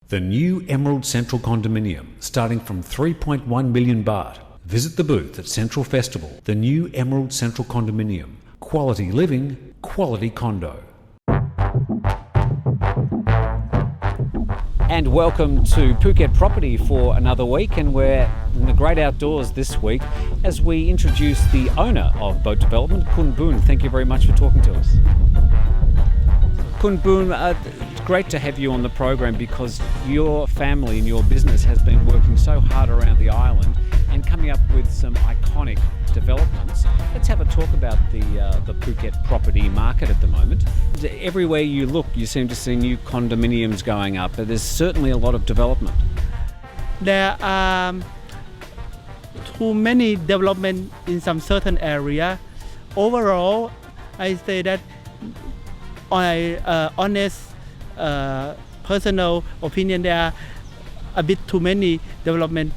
The new Emerald Central condominium, starting from 3.1 million baht. Visit the booth at Central Festival. The new Emerald Central condominium. Quality living, quality condo. And welcome to Phuket Property for another week, and we're in the great outdoors this week as we introduce the owner of boat development, Khun Boon. Thank you very much for talking to us. Khun Boon, it's great to have you on the program because your family and your business has been working so hard around the island and coming up with some iconic developments. Let's have a talk about the Phuket property market at the moment. Everywhere you look, you seem to see new condominiums going up, but there's certainly a lot of development. There are too many development in some certain area. Overall, I say that my honest personal opinion, there are a bit too many development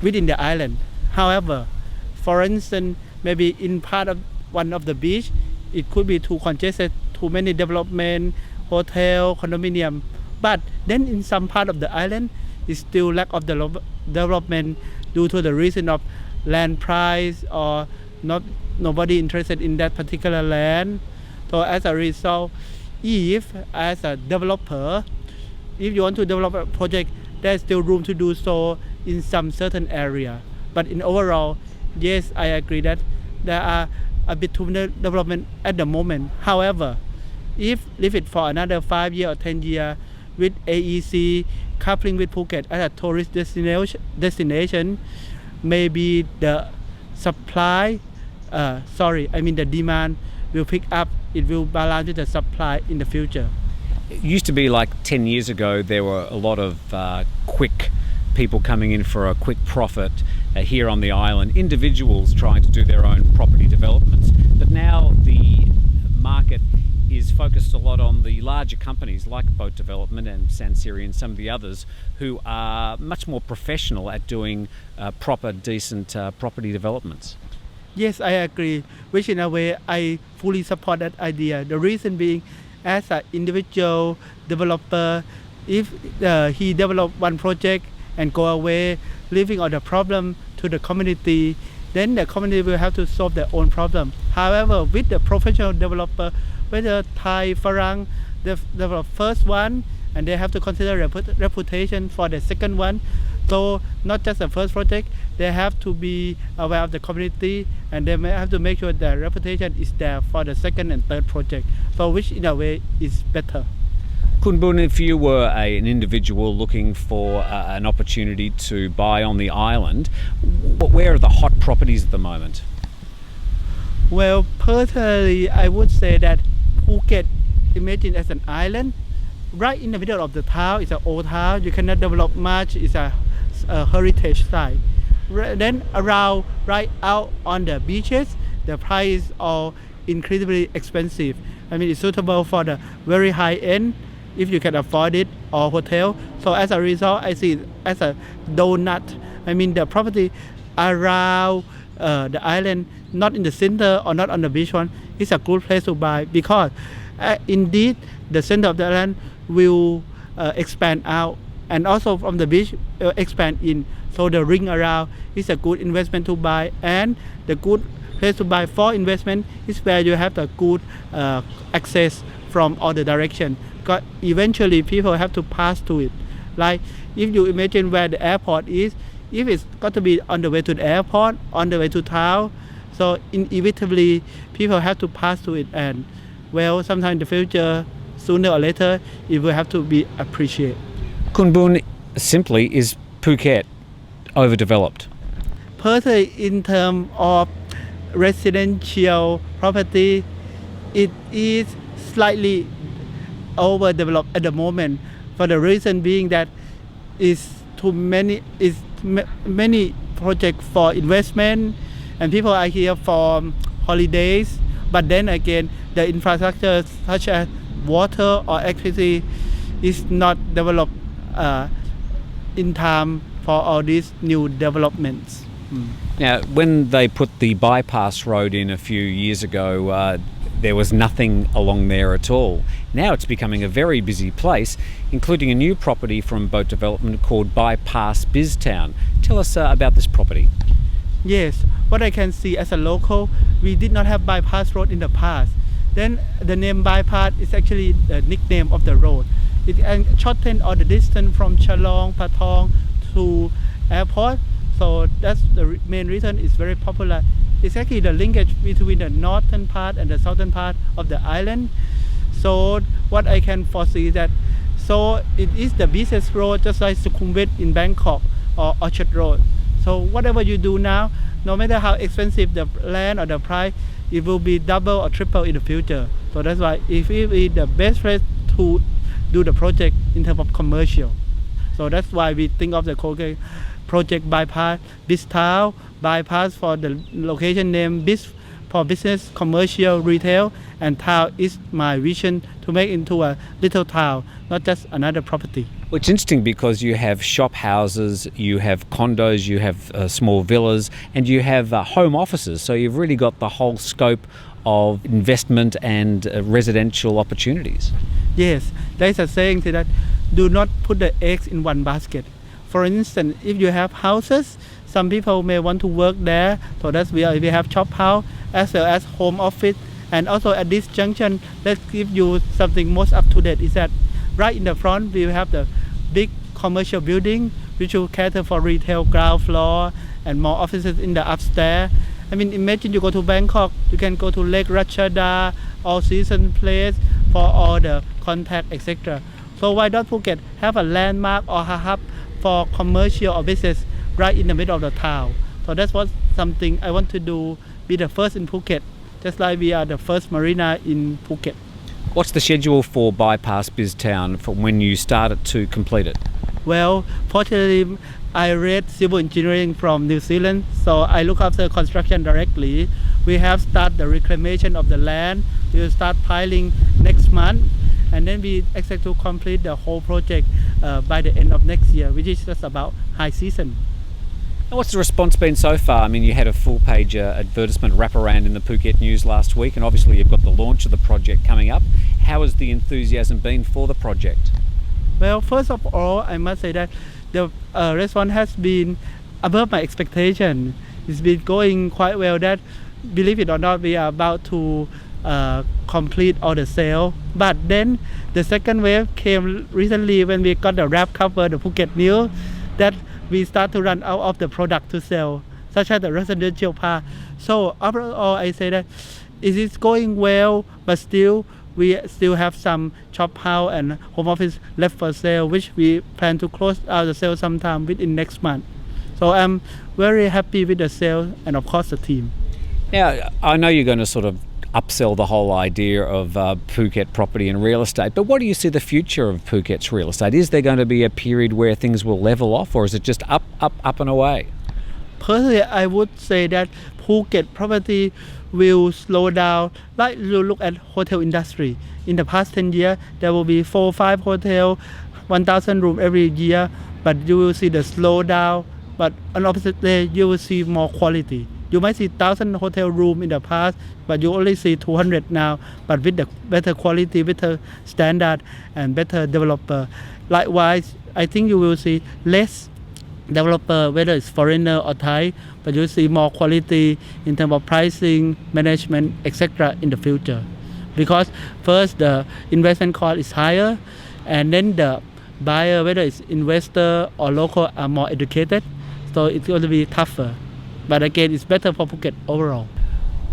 within the island. However, for instance, maybe in part of one of the beach, it could be too congested, too many development, hotel, condominium. But then in some part of the island, it's still lack of development due to the reason of land price or nobody interested in that particular land. So as a result, if as a developer, if you want to develop a project, there's still room to do so in some certain area. But in overall, yes, I agree that there are a bit too much development at the moment. However, if leave it for another 5 years or 10 years with AEC coupling with Phuket as a tourist destination, maybe the the demand will pick up. It will balance with the supply in the future. It used to be like 10 years ago, there were a lot of quick people coming in for a quick profit here on the island, individuals trying to do their own property developments. But now the market is focused a lot on the larger companies like Boat Development and Sansiri and some of the others who are much more professional at doing proper, decent property developments. Yes, I agree, which in a way I fully support that idea. The reason being, as an individual developer, if he develop one project and go away, leaving all the problem to the community, then the community will have to solve their own problem. However, with the professional developer, whether Thai, Farang, they develop first one, and they have to consider reputation for the second one. So not just the first project, they have to be aware of the community, and they may have to make sure their reputation is there for the second and third project. So which in a way is better. Khun Boon, if you were an individual looking for an opportunity to buy on the island, where are the hot properties at the moment? Well, personally, I would say that Phuket, imagine as an island, right in the middle of the town. It's an old town. You cannot develop much. It's a heritage site. Then around, right out on the beaches, the price are incredibly expensive. I mean, it's suitable for the very high end, if you can afford it, or hotel. So as a result, I see it as a donut. I mean, the property around the island, not in the center or not on the beach one, is a good place to buy because indeed the center of the island will expand out, and also from the beach expand in. So the ring around is a good investment to buy, and the good place to buy for investment is where you have the good access from all the direction. Because eventually people have to pass to it. Like if you imagine where the airport is, if it's got to be on the way to the airport, on the way to town, so inevitably people have to pass to it, and well, sometime in the future, sooner or later, it will have to be appreciated. Khun Boon, simply, is Phuket overdeveloped? Personally, in terms of residential property, it is slightly overdeveloped at the moment, for the reason being that many projects for investment, and people are here for holidays. But then again, the infrastructure such as water or electricity is not developed in time for all these new developments. Now, when they put the bypass road in a few years ago, there was nothing along there at all. Now it's becoming a very busy place, including a new property from Boat Development called Bypass Biz Town. Tell us about this property. Yes, what I can see as a local, we did not have bypass road in the past. Then the name bypass is actually the nickname of the road. It can shorten all the distance from Chalong, Patong to airport. So that's the main reason it's very popular. It's actually the linkage between the northern part and the southern part of the island. So what I can foresee that, so it is the busiest road just like Sukhumvit in Bangkok or Orchard Road. So whatever you do now, no matter how expensive the land or the price, it will be double or triple in the future. So that's why if it is the best place to do the project in terms of commercial. So that's why we think of the project Bypass Biz Town. Bypass for the location name, Biz for business, commercial, retail, and town is my vision to make into a little town, not just another property. Well, it's interesting because you have shop houses, you have condos, you have small villas, and you have home offices. So you've really got the whole scope of investment and residential opportunities. Yes, there is a saying that do not put the eggs in one basket. For instance, if you have houses, some people may want to work there, so that's why we have shop house as well as home office. And also at this junction, let's give you something most up to date is that right in the front we have the big commercial building which will cater for retail ground floor and more offices in the upstairs. I mean, imagine you go to Bangkok, you can go to Lake Ratchada, all season place for all the contact, etc. So why not Phuket have a landmark or a hub for commercial or business right in the middle of the town? So that's what something I want to do, be the first in Phuket, just like we are the first marina in Phuket. What's the schedule for Bypass Biz Town from when you start it to complete it? Well, fortunately, I read civil engineering from New Zealand, so I look after construction directly. We have started the reclamation of the land. We will start piling next month, and then we expect to complete the whole project by the end of next year, which is just about high season. And what's the response been so far? I mean, you had a full-page advertisement wraparound in the Phuket News last week, and obviously you've got the launch of the project coming up. How has the enthusiasm been for the project? Well, first of all, I must say that the response has been above my expectation. It's been going quite well. That, believe it or not, we are about to complete all the sale. But then the second wave came recently when we got the wrap cover, the Phuket News, that we start to run out of the product to sell, such as the residential part. So overall, I say that it is going well, but still we still have some shop house and home office left for sale, which we plan to close out the sale sometime within next month. So I'm very happy with the sale and of course the team. Now, I know you're going to sort of upsell the whole idea of Phuket property and real estate, but what do you see the future of Phuket's real estate? Is there going to be a period where things will level off, or is it just up and away? Personally, I would say that Phuket property will slow down. Like you look at hotel industry, in the past 10 years, there will be 4 or 5 hotels, 1,000 rooms every year, but you will see the slowdown. But on opposite day, you will see more quality. You might see 1,000 hotel room in the past, but you only see 200 now, but with the better quality, better standard, and better developer. Likewise, I think you will see less developer, whether it's foreigner or Thai, but you see more quality in terms of pricing, management, etc. in the future. Because first, the investment cost is higher, and then the buyer, whether it's investor or local, are more educated, so it's going to be tougher. But again, it's better for Phuket overall.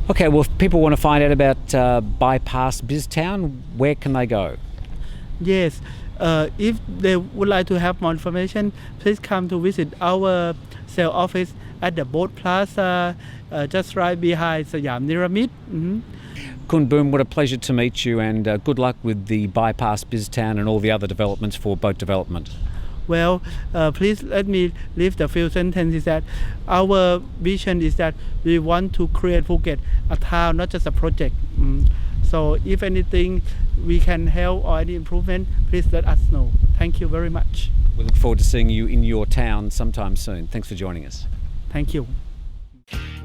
Okay, well, if people want to find out about Bypass Biz Town, where can they go? Yes, if they would like to have more information, please come to visit our sales office at the Boat Plaza, just right behind Siam Niramit. Khun Boon, what a pleasure to meet you, and good luck with the Bypass Biz Town and all the other developments for Boat Development. Well, please let me leave the few sentences that our vision is that we want to create Phuket a town, not just a project. So if anything we can help or any improvement, please let us know. Thank you very much. We look forward to seeing you in your town sometime soon. Thanks for joining us. Thank you.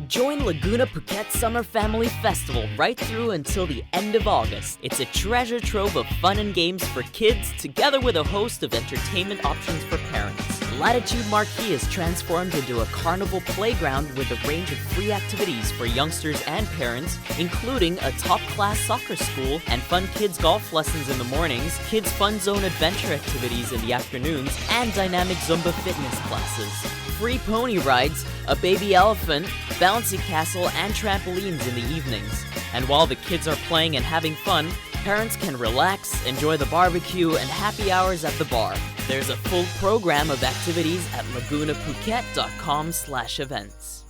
Join Laguna Phuket Summer Family Festival right through until the end of August. It's a treasure trove of fun and games for kids, together with a host of entertainment options for parents. Latitude Marquee is transformed into a carnival playground with a range of free activities for youngsters and parents, including a top-class soccer school and fun kids golf lessons in the mornings, kids fun zone adventure activities in the afternoons, and dynamic Zumba fitness classes. Free pony rides, a baby elephant, bouncy castle, and trampolines in the evenings. And while the kids are playing and having fun, parents can relax, enjoy the barbecue, and happy hours at the bar. There's a full program of activities at lagunaphuket.com/events.